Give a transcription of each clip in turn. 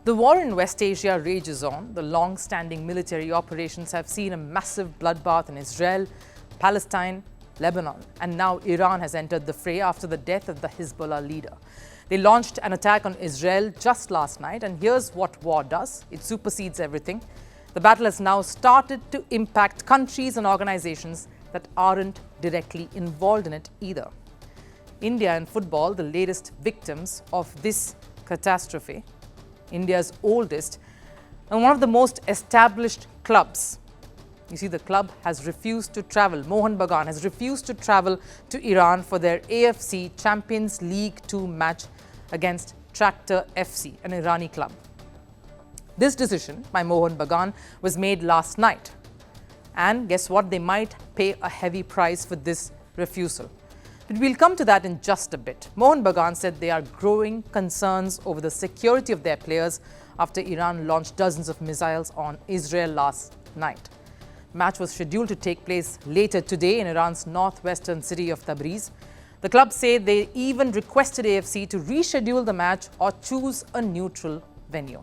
The war in West Asia rages on. The long-standing military operations have seen a massive bloodbath in Israel, Palestine, Lebanon, and now Iran has entered the fray after the death of the Hezbollah leader. They launched an attack on Israel just last night, and here's what war does. It supersedes everything. The battle has now started to impact countries and organizations that aren't directly involved in it either. India and football, the latest victims of this catastrophe. India's oldest and one of the most established clubs. You see, the club has refused to travel. Mohun Bagan has refused to travel to Iran for their AFC Champions League 2 match against Tractor FC, an Irani club. This decision by Mohun Bagan was made last night. And guess what? They might pay a heavy price for this refusal. But we'll come to that in just a bit. Mohun Bagan said they are growing concerns over the security of their players after Iran launched dozens of missiles on Israel last night. The match was scheduled to take place later today in Iran's northwestern city of Tabriz. The club say they even requested AFC to reschedule the match or choose a neutral venue.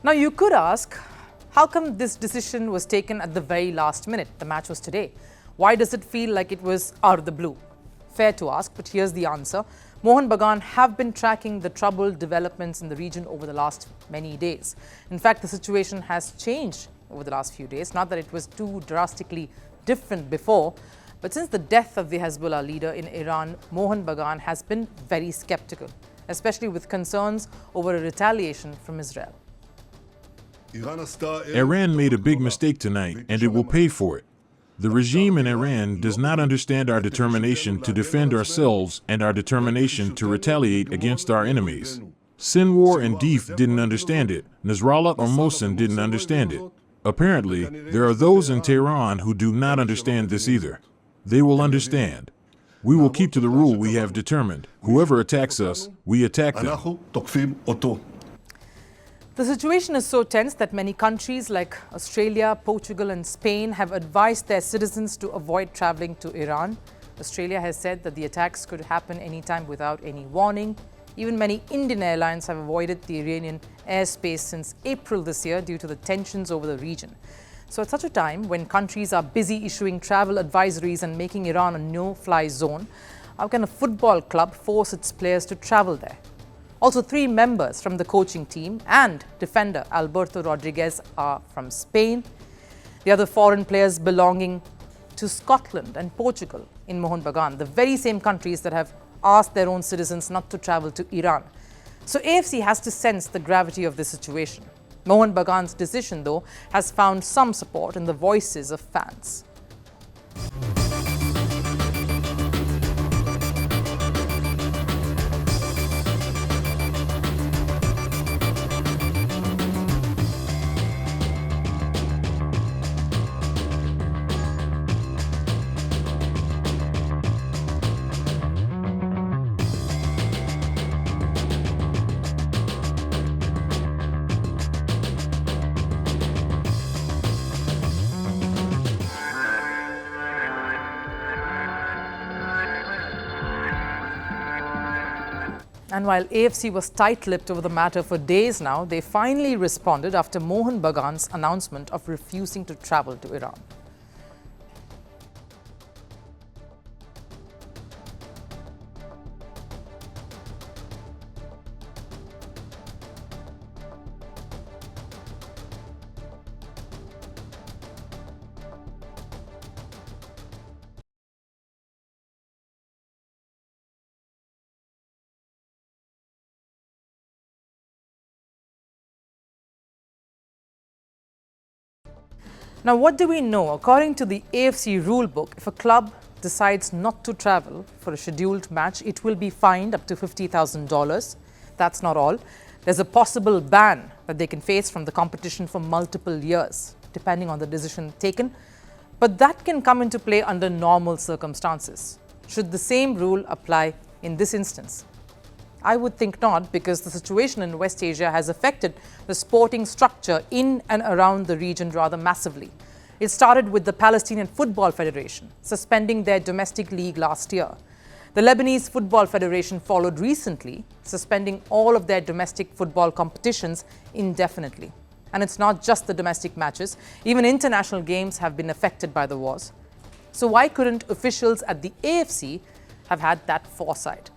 Now, you could ask, how come this decision was taken at the very last minute? The match was today. Why does it feel like it was out of the blue? Fair to ask, but here's the answer. Mohun Bagan have been tracking the troubled developments in the region over the last many days. In fact, the situation has changed over the last few days. Not that it was too drastically different before, but since the death of the Hezbollah leader in Iran, Mohun Bagan has been very skeptical, especially with concerns over a retaliation from Israel. Iran made a big mistake tonight, and it will pay for it. The regime in Iran does not understand our determination to defend ourselves and our determination to retaliate against our enemies. Sinwar and Deif didn't understand it. Nasrallah or Mohsen didn't understand it. Apparently, there are those in Tehran who do not understand this either. They will understand. We will keep to the rule we have determined. Whoever attacks us, we attack them. The situation is so tense that many countries like Australia, Portugal and Spain have advised their citizens to avoid travelling to Iran. Australia has said that the attacks could happen anytime without any warning. Even many Indian airlines have avoided the Iranian airspace since April this year due to the tensions over the region. So at such a time, when countries are busy issuing travel advisories and making Iran a no-fly zone, how can a football club force its players to travel there? Also, 3 members from the coaching team and defender Alberto Rodriguez are from Spain. The other foreign players belonging to Scotland and Portugal in Mohun Bagan, the very same countries that have asked their own citizens not to travel to Iran. So AFC has to sense the gravity of this situation. Mohun Bagan's decision, though, has found some support in the voices of fans. And while AFC was tight-lipped over the matter for days now, they finally responded after Mohun Bagan's announcement of refusing to travel to Iran. Now, what do we know? According to the AFC rulebook, if a club decides not to travel for a scheduled match, it will be fined up to $50,000. That's not all. There's a possible ban that they can face from the competition for multiple years, depending on the decision taken, but that can come into play under normal circumstances. Should the same rule apply in this instance? I would think not, because the situation in West Asia has affected the sporting structure in and around the region rather massively. It started with the Palestinian Football Federation suspending their domestic league last year. The Lebanese Football Federation followed recently, suspending all of their domestic football competitions indefinitely. And it's not just the domestic matches, even international games have been affected by the wars. So why couldn't officials at the AFC have had that foresight?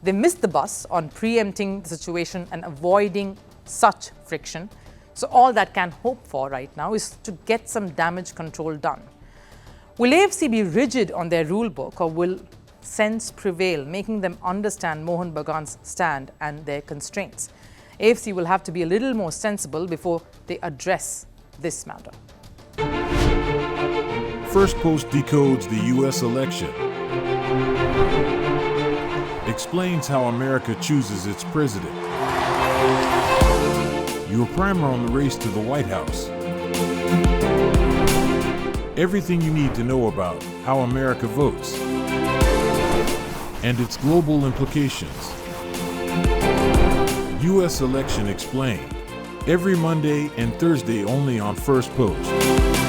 They missed the bus on preempting the situation and avoiding such friction. So all that can hope for right now is to get some damage control done. Will AFC be rigid on their rule book, or will sense prevail, making them understand Mohun Bagan's stand and their constraints? AFC will have to be a little more sensible before they address this matter. Firstpost decodes the U.S. election. Explains how America chooses its president. Your primer on the race to the White House. Everything you need to know about how America votes and its global implications. U.S. Election Explained. Every Monday and Thursday only on Firstpost.